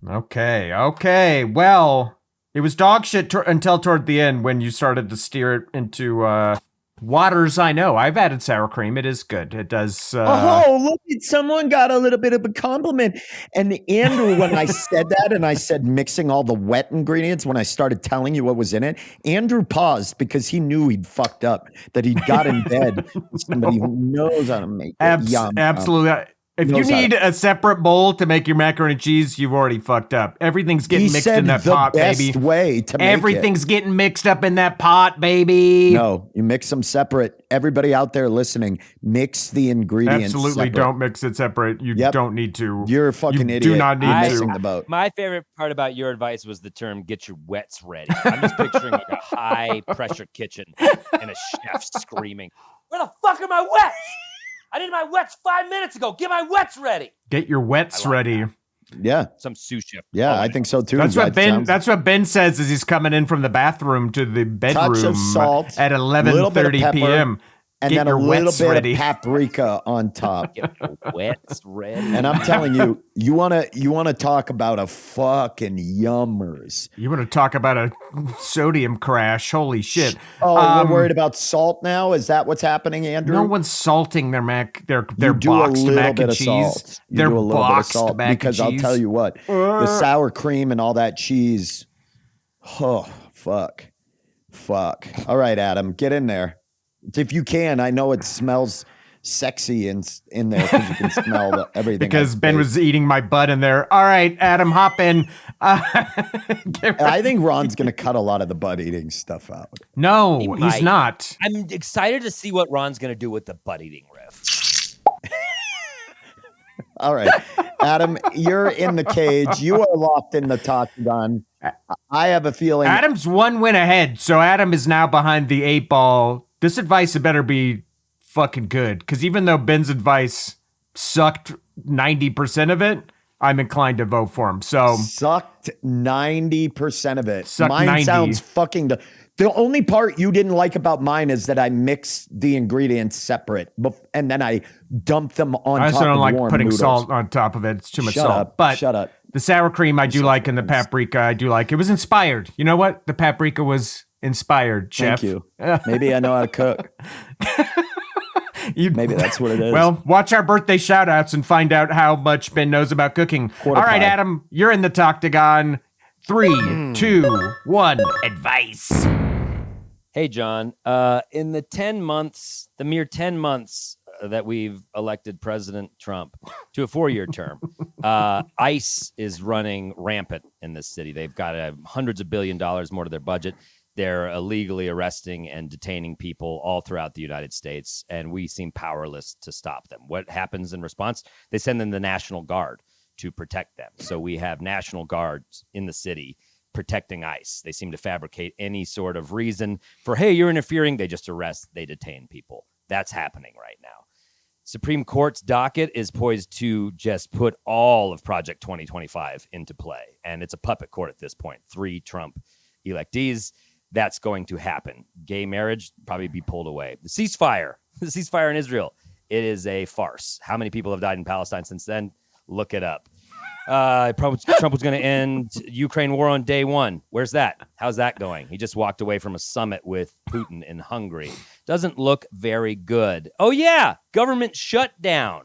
Okay. Well, it was dog shit until toward the end when you started to steer it into waters. I know. I've added sour cream. It is good. It does. Oh, look at someone got a little bit of a compliment. And Andrew, when I said that and I said mixing all the wet ingredients, when I started telling you what was in it, Andrew paused because he knew he'd fucked up, that he'd got in bed with somebody who knows how to make it. Yum. Absolutely. If you need a separate bowl to make your macaroni and cheese, you've already fucked up. Everything's getting mixed in that pot, baby. The best way to make Everything's getting mixed up in that pot, baby. No, you mix them separate. Everybody out there listening, mix the ingredients Absolutely separate. Don't mix it separate. You don't need to. You're a fucking idiot. Do not need missing to. the boat. My favorite part about your advice was the term "get your wets ready." I'm just picturing like a high pressure kitchen and a chef screaming, "Where the fuck are my wets? I needed my wets 5 minutes ago. Get my wets ready." Get your wets ready. Yeah. Some sous chef. Yeah, I think so too. That's what Ben. That's what Ben says as he's coming in from the bathroom to the bedroom Touch of salt, at 11:30 p.m. And Get then your a little wets bit ready. of paprika on top. Get your wets ready. And I'm telling you, you wanna talk about a fucking yummers. You want to talk about a sodium crash? Holy shit! Oh, we're worried about salt now. Is that what's happening, Andrew? No one's salting their their you do boxed a little mac bit and of cheese. salt. You They're do a little bit of boxed salt mac because and I'll cheese. tell you what, the sour cream and all that cheese. Oh, fuck. All right, Adam, get in there if you can. I know it smells sexy in there because you can smell everything. Because Ben was eating my butt in there. All right, Adam, hop in. I think Ron's going to cut a lot of the butt eating stuff out. No, He he's might. not. I'm excited to see what Ron's going to do with the butt eating riff. All right, Adam, you're in the cage. You are locked in the Takagon. I have a feeling Adam's one win ahead, so Adam is now behind the 8-ball. This advice had better be fucking good, because even though Ben's advice sucked 90% of it, I'm inclined to vote for him. So sucked 90% of it. Sucked Mine 90. sounds fucking. The only part you didn't like about mine is that I mixed the ingredients separate, and then I dumped them on I top also don't of like warm putting noodles. salt on top of it. It's too much Shut salt. up. But Shut up. the sour cream I do like, and the paprika I do like. It was inspired. You know what? The paprika was inspired, chef. Thank you. Maybe I know how to cook. Maybe that's what it is. Well, watch our birthday shout outs and find out how much Ben knows about cooking. Quarter All right, pie. Adam, you're in the Toctagon. 3, 2, 1, advice. Hey, John, in the mere 10 months that we've elected President Trump to a 4-year term, ICE is running rampant in this city. They've got hundreds of $1 billion more to their budget. They're illegally arresting and detaining people all throughout the United States, and we seem powerless to stop them. What happens in response? They send in the National Guard to protect them. So we have National Guards in the city protecting ICE. They seem to fabricate any sort of reason for, hey, you're interfering. They just arrest, they detain people. That's happening right now. Supreme Court's docket is poised to just put all of Project 2025 into play. And it's a puppet court at this point. 3 Trump electees. That's going to happen. Gay marriage probably be pulled away. The ceasefire in Israel, it is a farce. How many people have died in Palestine since then? Look it up. Trump was going to end Ukraine war on day 1. Where's that? How's that going? He just walked away from a summit with Putin in Hungary. Doesn't look very good. Oh, yeah. Government shutdown.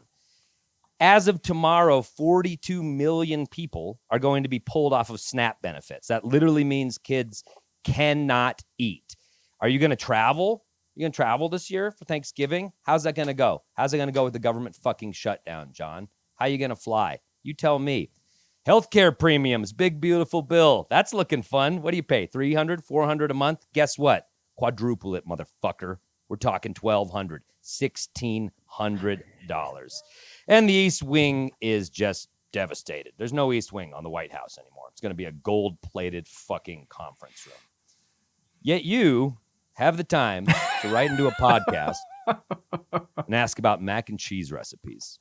As of tomorrow, 42 million people are going to be pulled off of SNAP benefits. That literally means kids cannot eat. Are you going to travel? You going to travel this year for Thanksgiving? How's that going to go? How's it going to go with the government fucking shutdown, John? How are you going to fly? You tell me. Healthcare premiums, big, beautiful bill. That's looking fun. What do you pay? $300, $400 a month? Guess what? Quadruple it, motherfucker. We're talking $1,200, $1,600. And the East Wing is just devastated. There's no East Wing on the White House anymore. It's going to be a gold-plated fucking conference room. Yet you have the time to write into a podcast and ask about mac and cheese recipes.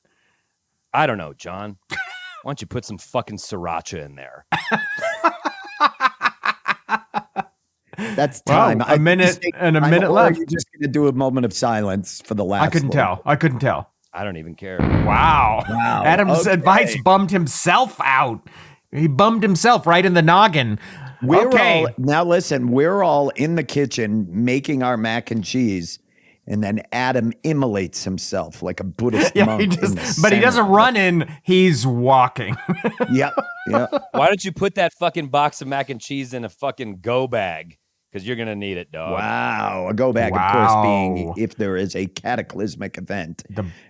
I don't know, John. Why don't you put some fucking sriracha in there? That's time. Well, a minute and a minute or left. Are you just going to do a moment of silence for the last? I couldn't tell. I don't even care. Wow. Adam's advice bummed himself out. He bummed himself right in the noggin. Now listen, we're all in the kitchen making our mac and cheese, and then Adam immolates himself like a Buddhist monk. But he doesn't run in, he's walking. Yep. Why don't you put that fucking box of mac and cheese in a fucking go bag? Because you're going to need it, dog. Wow. A go bag, of course, being if there is a cataclysmic event.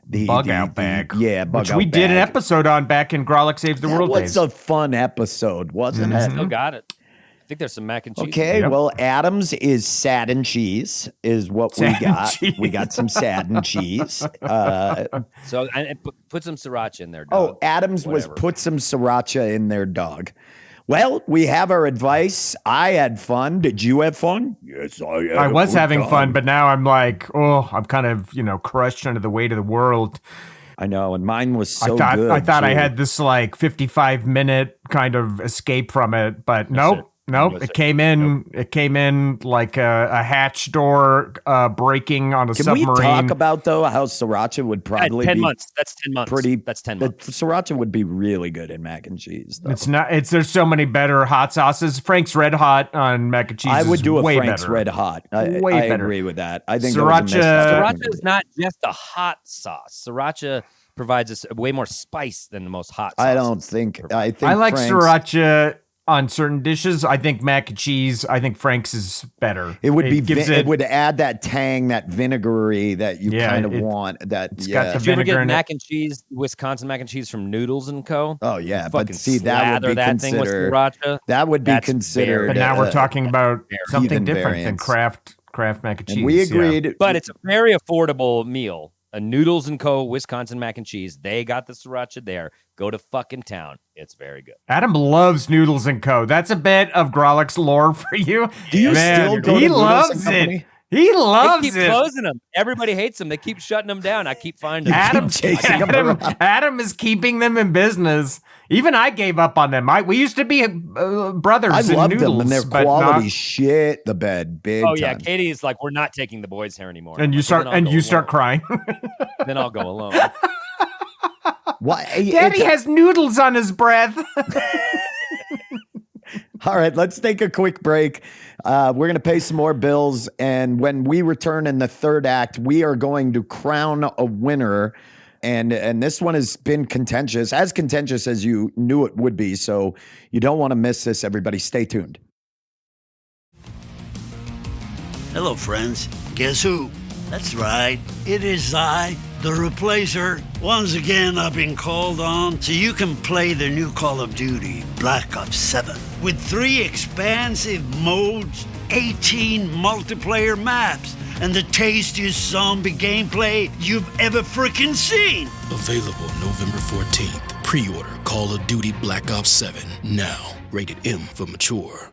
The bug out bag. Yeah, bug which out we bag. did an episode on back in Grolic Saves the World days. That was a fun episode, wasn't it? Still got it. I think there's some mac and cheese. Okay, well, Adam's is satin cheese is what we got. We got some satin cheese. So put some sriracha in there, dog. Oh, Adam's was put some sriracha in there, dog. Well, we have our advice. I had fun. Did you have fun? Yes, I had. I was having fun, but now I'm like, I'm kind of, crushed under the weight of the world. I know, and mine was so good. I thought too. I had this 55-minute kind of escape from it, but nope. It came in. It came in like a hatch door breaking on a submarine. Can we talk about though how sriracha would probably 10 be months? That's 10 months. That's 10 months. Sriracha would be really good in mac and cheese. Though. It's not. There's so many better hot sauces. Frank's Red Hot on mac and cheese. I would do a Frank's Red Hot. I agree with that. I think sriracha is not just a hot sauce. Sriracha provides us way more spice than the most hot sauces. I think I like Frank's, sriracha on certain dishes. I think mac and cheese. I think Frank's is better. It would it would add that tang, that vinegary that you kind of want. That Did you ever get mac and cheese, Wisconsin mac and cheese from Noodles and Co? Oh yeah, but see that would be considered. That would be considered. But now we're talking about something different than Kraft mac and cheese. And we agreed, but it's a very affordable meal. A Noodles and Co. Wisconsin mac and cheese. They got the sriracha there. Go to fucking town. It's very good. Adam loves Noodles and Co. That's a bit of Grolic's lore for you. Do you still go to He Noodles loves and it. He loves it. They keep closing them. Everybody hates them. They keep shutting them down. I keep finding Adam is keeping them in business. Even I gave up on them. We used to be brothers. I love noodles, them, and their quality shit the bed big. Oh yeah, time. Katie is like, we're not taking the boys here anymore. And you start crying. Then I'll go alone. Daddy has noodles on his breath. All right, let's take a quick break. We're going to pay some more bills. And when we return in the third act, we are going to crown a winner. And this one has been contentious as you knew it would be. So you don't want to miss this, everybody. Stay tuned. Hello, friends. Guess who? That's right. It is I, the Replacer. Once again, I've been called on so you can play the new Call of Duty, Black Ops 7, with 3 expansive modes, 18 multiplayer maps, and the tastiest zombie gameplay you've ever freaking seen. Available November 14th. Pre-order Call of Duty Black Ops 7 now. Rated M for mature.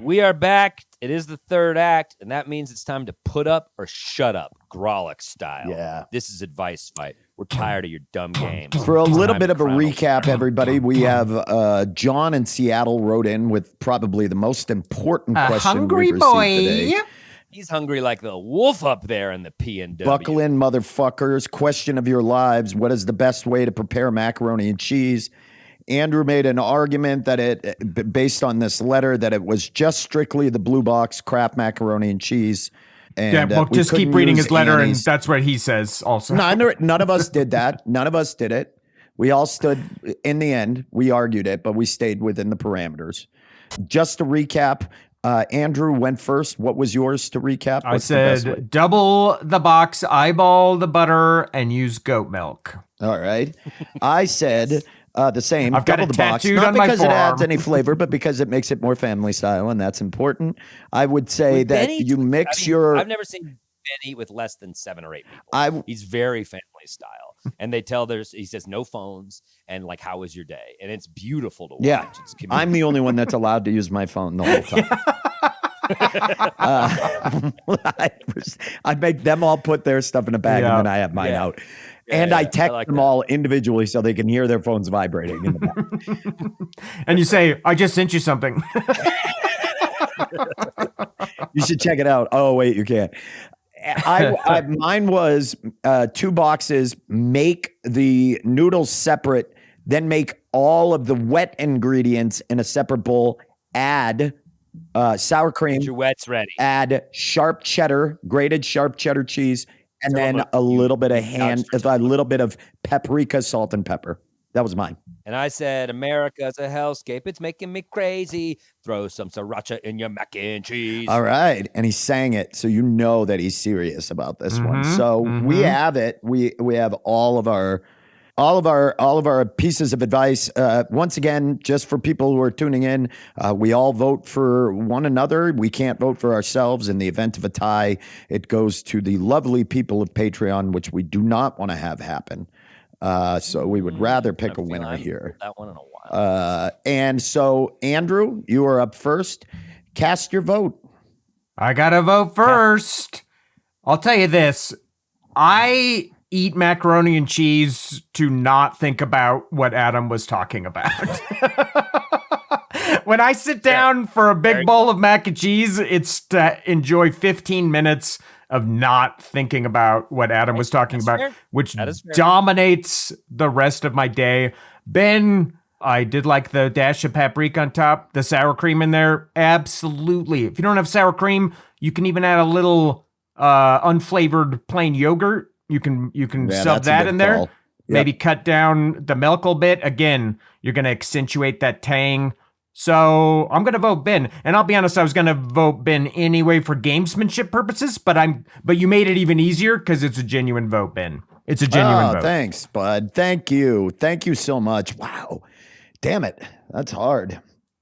We are back. It is the third act, and that means it's time to put up or shut up, Grolic style. Yeah. This is advice fight. We're tired of your dumb games. For a little bit of a recap, everybody, we have John in Seattle wrote in with probably the most important question hungry we've boy. received today. He's hungry like the wolf up there in the P&W. Buckle in, motherfuckers. Question of your lives. What is the best way to prepare macaroni and cheese? Andrew made an argument that based on this letter, that it was just strictly the blue box Kraft macaroni and cheese. And, well, just keep reading his letter, and that's what he says also. No, none of us did that. None of us did it. We all stood, in the end, we argued it, but we stayed within the parameters. Just to recap, Andrew went first. What was yours to recap? I said double the box, eyeball the butter, and use goat milk. All right. I said The same. I've got double it the box. tattooed Not on my because it adds forearm. any flavor, but because it makes it more family style, and that's important. I would say With that Benny, you mix your. I've never seen Ben eat with less than 7 or 8 people. He's very family style, and they tell he says no phones and like how was your day, and it's beautiful to watch. Yeah, It's I'm the only one that's allowed to use my phone the whole time. I make them all put their stuff in a bag, and then I have mine out. And I text them all individually so they can hear their phones vibrating in the back. And you say, I just sent you something. You should check it out. Oh, wait, you can't. Mine was 2 boxes, make the noodles separate, then make all of the wet ingredients in a separate bowl, add sour cream. Your wet's ready. Add sharp cheddar, grated sharp cheddar cheese, and then a little bit of paprika, salt, and pepper. That was mine. And I said, America's a hellscape. It's making me crazy. Throw some sriracha in your mac and cheese. All right. And he sang it. So you know that he's serious about this one. So we have it. We have all of our pieces of advice. Once again, just for people who are tuning in, we all vote for one another. We can't vote for ourselves. In the event of a tie, it goes to the lovely people of Patreon, which we do not want to have happen. So we would rather pick a winner here. That one in a while. And so, Andrew, you are up first. Cast your vote. I gotta vote first. I'll tell you this. I eat macaroni and cheese to not think about what Adam was talking about. When I sit down for a big bowl of mac and cheese, it's to enjoy 15 minutes of not thinking about what Adam was talking about, which dominates the rest of my day. Ben, I did like the dash of paprika on top, the sour cream in there. Absolutely. If you don't have sour cream, you can even add a little unflavored plain yogurt. You can sub that in there. Yep. Maybe cut down the milk a little bit. Again, you're going to accentuate that tang. So I'm going to vote Ben. And I'll be honest, I was going to vote Ben anyway for gamesmanship purposes, but you made it even easier because it's a genuine vote, Ben. It's a genuine vote. Thanks, bud. Thank you. Thank you so much. Wow. Damn it. That's hard.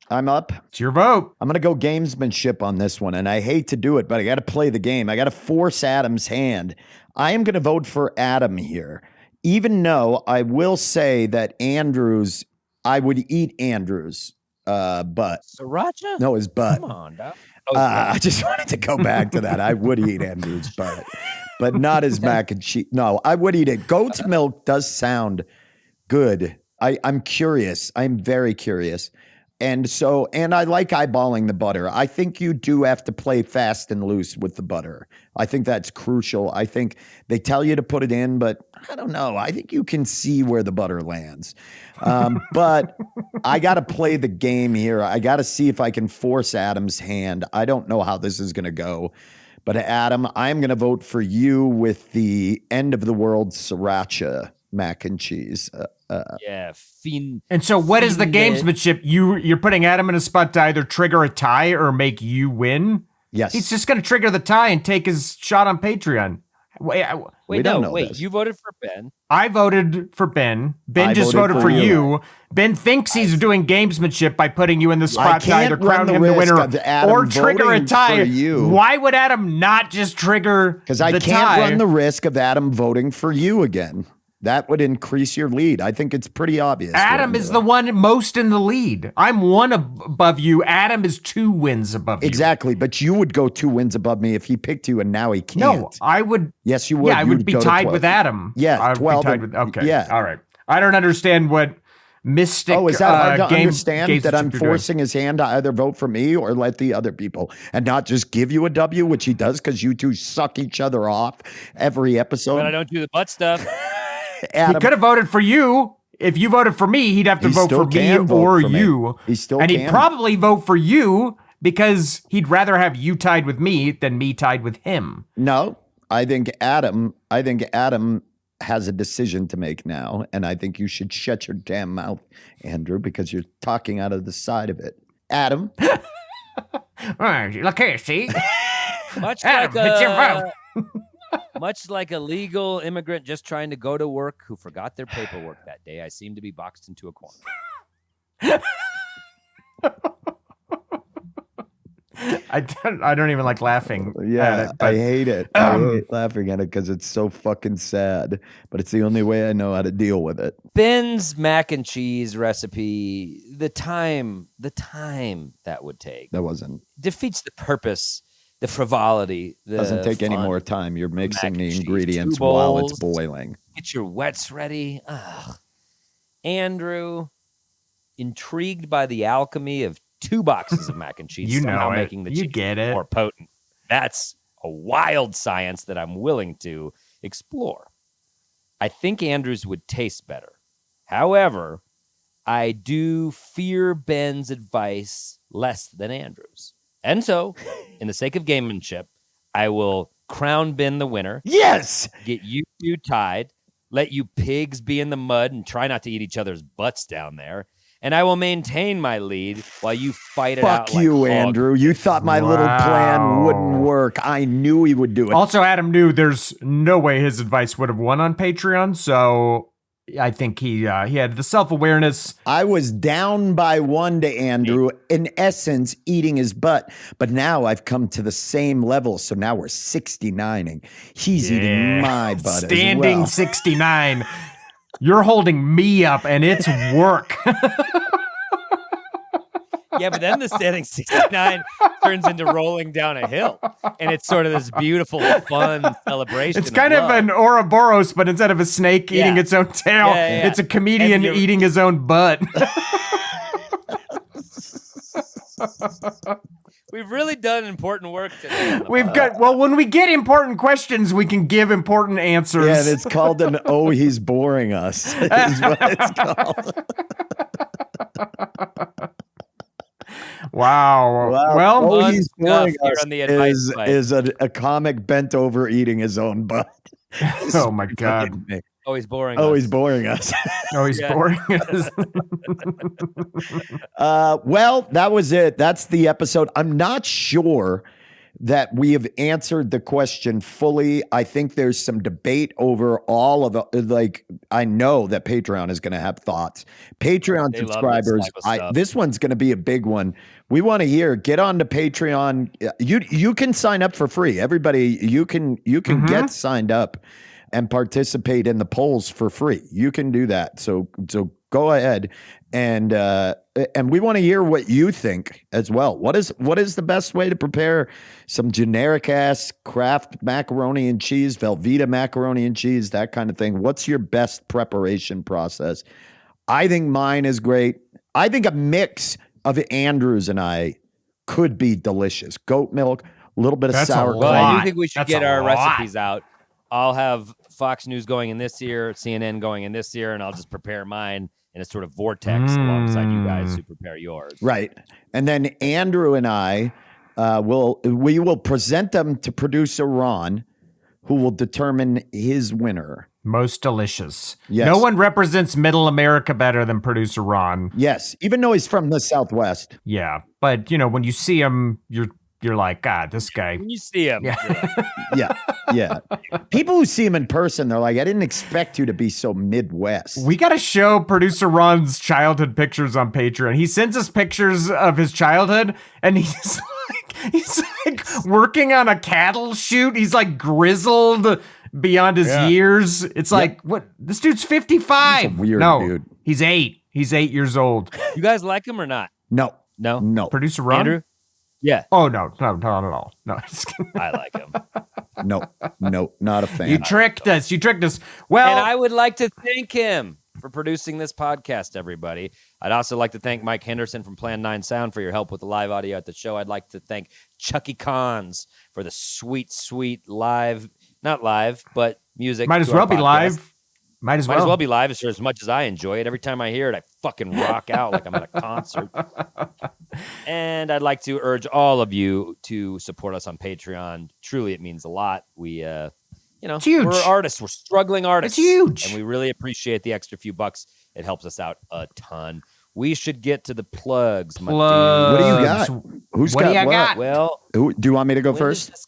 I'm up. It's your vote. I'm going to go gamesmanship on this one, and I hate to do it, but I got to play the game. I got to force Adam's hand. I am going to vote for Adam here, even though I will say that I would eat Andrew's butt. Sriracha? No, his butt. Come on, dog. I just wanted to go back to that. I would eat Andrew's butt, but not his mac and cheese. No, I would eat it. Goat's milk does sound good. I'm curious. I'm very curious. And I like eyeballing the butter. I think you do have to play fast and loose with the butter. I think that's crucial. I think they tell you to put it in, but I don't know. I think you can see where the butter lands. But I got to play the game here. I got to see if I can force Adam's hand. I don't know how this is going to go. But Adam, I'm going to vote for you with the end of the world sriracha mac and cheese. And so what is the gamesmanship? You're putting Adam in a spot to either trigger a tie or make you win? Yes. He's just going to trigger the tie and take his shot on Patreon. Wait, you voted for Ben. I voted for Ben. Ben just voted for you. Ben thinks he's doing gamesmanship by putting you in the spot to either crown him the winner or trigger a tie. Why would Adam not just trigger the tie? Because I can't run the risk of Adam voting for you again. That would increase your lead. I think it's pretty obvious. Adam is the one most in the lead. I'm one above you. Adam is 2 wins above you. Exactly. But you would go 2 wins above me if he picked you and now he can't. No, I would. Yes, you would. Yeah, I would be tied with Adam. Yeah, I would 12. be tied with, okay. Yeah. All right. I don't understand what mystic is that hard to understand games that I'm forcing his hand to either vote for me or let the other people and not just give you a W, which he does because you two suck each other off every episode. But I don't do the butt stuff. Adam, he could have voted for you. If you voted for me, he'd have to vote for me or you. And he'd probably vote for you because he'd rather have you tied with me than me tied with him. No, I think Adam has a decision to make now, and I think you should shut your damn mouth, Andrew, because you're talking out of the side of it. Adam. Look here, see? Much Adam, like it's your vote. Much like a legal immigrant just trying to go to work who forgot their paperwork that day, I seem to be boxed into a corner. I don't even like laughing. Yeah, at it, but, I hate it. I hate laughing at it because it's so fucking sad. But it's the only way I know how to deal with it. Ben's mac and cheese recipe, the time that would take That wasn't. defeats the purpose, the frivolity. The Doesn't take any fun. more time. You're mixing Mac the and cheese, ingredients 2 while it's bowls. boiling. Get your wets ready. Ugh. Andrew, intrigued by the alchemy of 2 boxes of mac and cheese, You somehow know it. making the You cheese get it. more potent. That's a wild science that I'm willing to explore. I think Andrew's would taste better. However, I do fear Ben's advice less than Andrew's. And so, in the sake of gamemanship, I will crown Ben the winner. Yes! Get you 2 tied. Let you pigs be in the mud and try not to eat each other's butts down there. And I will maintain my lead while you fight it out. Fuck you, like hogs. Andrew. You thought my little plan wouldn't work. I knew he would do it. Also, Adam knew there's no way his advice would have won on Patreon, so I think he had the self-awareness. I was down by 1 to Andrew, in essence, eating his butt. But now I've come to the same level, so now we're 69ing. He's eating my butt Standing as well. 69. You're holding me up, and it's work. Yeah, but then the standing 69 turns into rolling down a hill. And it's sort of this beautiful, fun celebration. It's kind of an Ouroboros, but instead of a snake eating its own tail, it's a comedian eating his own butt. We've really done important work today. When we get important questions, we can give important answers. Yeah, and it's called an "Oh, he's boring us." Is what it's called. Wow. Well, "Oh, he's boring here us" on the advice is a comic bent over eating his own butt. Oh my God. Oh, he's boring. Oh, us. he's boring us. Oh, he's boring us. Well, that was it. That's the episode. I'm not sure that we have answered the question fully. I think there's some debate over all of the, I know that Patreon is going to have thoughts. Patreon They love this subscribers, type of stuff. this one's going to be a big one. We want to hear, get on to Patreon. You can sign up for free. Everybody, you can get signed up and participate in the polls for free. You can do that. So go ahead and we want to hear what you think as well. What is the best way to prepare some generic ass Kraft macaroni and cheese, Velveeta macaroni and cheese, that kind of thing? What's your best preparation process? I think mine is great. I think a mix of Andrew's and I could be delicious. Goat milk, a little bit of sour Well, cream. I do think we should get our recipes out. I'll have Fox News going in this year, CNN going in this year, and I'll just prepare mine in a sort of vortex alongside you guys who prepare yours. Right. And then Andrew and I will present them to producer Ron, who will determine his winner. Most delicious. Yes. No one represents middle America better than producer Ron. Yes, even though he's from the Southwest. Yeah. But, when you see him, you're like, God, this guy. When you see him. Yeah. Yeah. People who see him in person, they're like, I didn't expect you to be so Midwest. We got to show producer Ron's childhood pictures on Patreon. He sends us pictures of his childhood, and he's like working on a cattle chute. He's like grizzled beyond his years. It's like, what? This dude's 55. He's a weird dude. He's 8. He's 8 years old. You guys like him or not? No. Producer Ron? Andrew? Yeah. Oh, no, not at all. No, just kidding. I like him. No, not a fan. You tricked us. Well, and I would like to thank him for producing this podcast, everybody. I'd also like to thank Mike Henderson from Plan 9 Sound for your help with the live audio at the show. I'd like to thank Chucky Cons for the sweet live, not live, but music. Might as to our well be podcast. live. Might as well be live as much as I enjoy it. Every time I hear it, I fucking rock out like I'm at a concert. And I'd like to urge all of you to support us on Patreon. Truly, it means a lot. We, it's huge. We're artists. We're struggling artists. It's huge. And we really appreciate the extra few bucks. It helps us out a ton. We should get to the plugs, my dude. What do you got? Who's What got do you what? got? Well, do you want me to go when first? does this-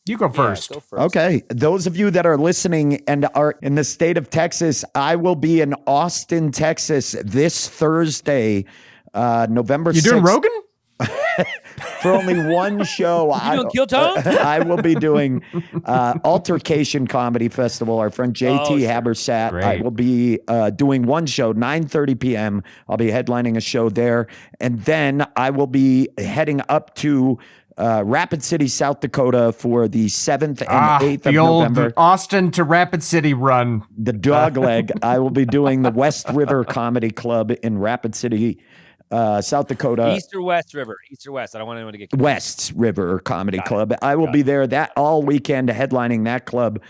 You go first. Go first. Okay. Those of you that are listening and are in the state of Texas, I will be in Austin, Texas this Thursday, November 6th. You doing Rogan? For only one show. You doing Kill Tone? I will be doing Altercation Comedy Festival. Our friend JT Habersat. Great. I will be doing one show, 9:30 p.m. I'll be headlining a show there. And then I will be heading up to Rapid City, South Dakota for the 7th and 8th of the old November. Austin to Rapid City run. The dog leg. I will be doing the West River Comedy Club in Rapid City, South Dakota. East or West River? East or West? I don't want anyone to get confused. West River Comedy Club. I will be there that all weekend headlining that club.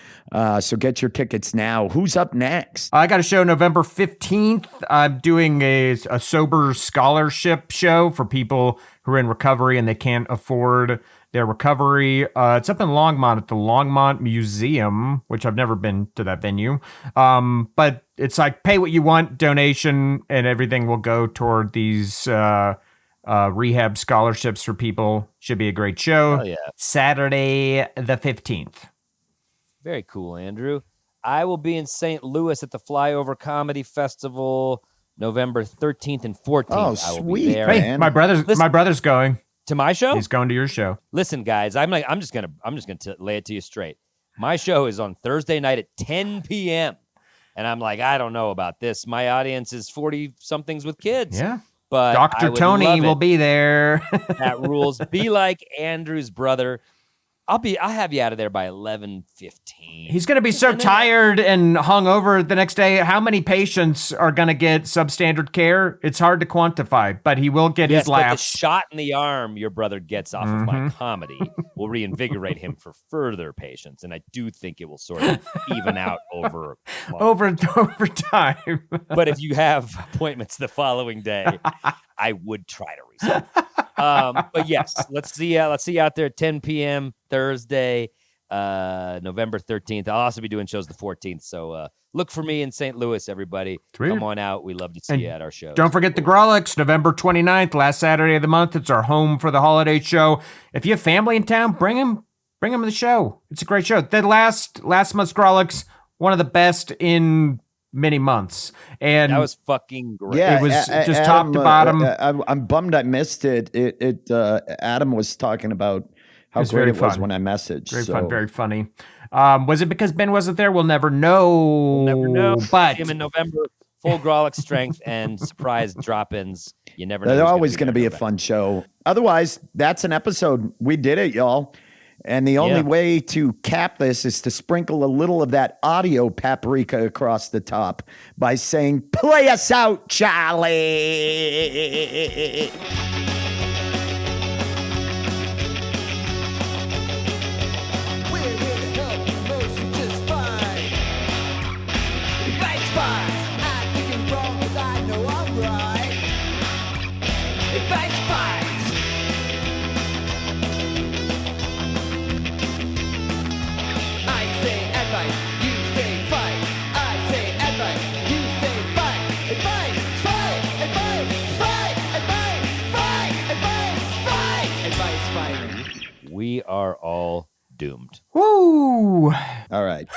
So get your tickets now. Who's up next? I got a show November 15th. I'm doing a sober scholarship show for people who are in recovery and they can't afford their recovery. It's up in Longmont at the Longmont Museum, which I've never been to that venue. But it's like pay what you want donation and everything will go toward these rehab scholarships for people. Should be a great show. Oh, yeah. Saturday the 15th. Very cool, Andrew. I will be in St. Louis at the Flyover Comedy Festival November 13th and 14th. Oh, I will sweet, be there. Hey, man. my brother's going. To my show? He's going to your show. Listen, guys, I'm just gonna lay it to you straight. My show is on Thursday night at 10 p.m. And I'm like, I don't know about this. My audience is 40-somethings with kids. Yeah. But Dr. Tony will be there. That rules. Be like Andrew's brother. I'll have you out of there by 11:15. He's going to be so tired and hungover the next day. How many patients are going to get substandard care? It's hard to quantify, but he will get his But laughs. the shot in the arm your brother gets off of my comedy will reinvigorate him for further patients, and I do think it will sort of even out over time. But if you have appointments the following day, I would try to reschedule. But yes, let's see you out there at 10 p.m. Thursday, November 13th. I'll also be doing shows the 14th. So look for me in St. Louis, everybody. Sweet. Come on out. We love to see you at our show. Don't forget the Grolix, November 29th, last Saturday of the month. It's our home for the holiday show. If you have family in town, bring them to the show. It's a great show. The last month's Grolix, one of the best in many months. And that was fucking great. Yeah, it was just Adam, top to bottom. I'm bummed I missed it. Adam was talking about how was great very it was fun. when I messaged. Very fun, very funny. Was it because Ben wasn't there? We'll never know. Never know. But him in November, full Grolix strength and surprise drop-ins. You never know. They're who's always going to be a there. fun show. Otherwise, that's an episode. We did it, y'all. And the only way to cap this is to sprinkle a little of that audio paprika across the top by saying, "Play us out, Charlie." We're here to help you mostly just fine. Advice fine. I think you're wrong, but I know I'm right. Advice fine. I say advice, you say fight. I say advice, you say fight. Advice, fight, advice, fight, advice, fight, advice, fight. We are all doomed. woo. All right.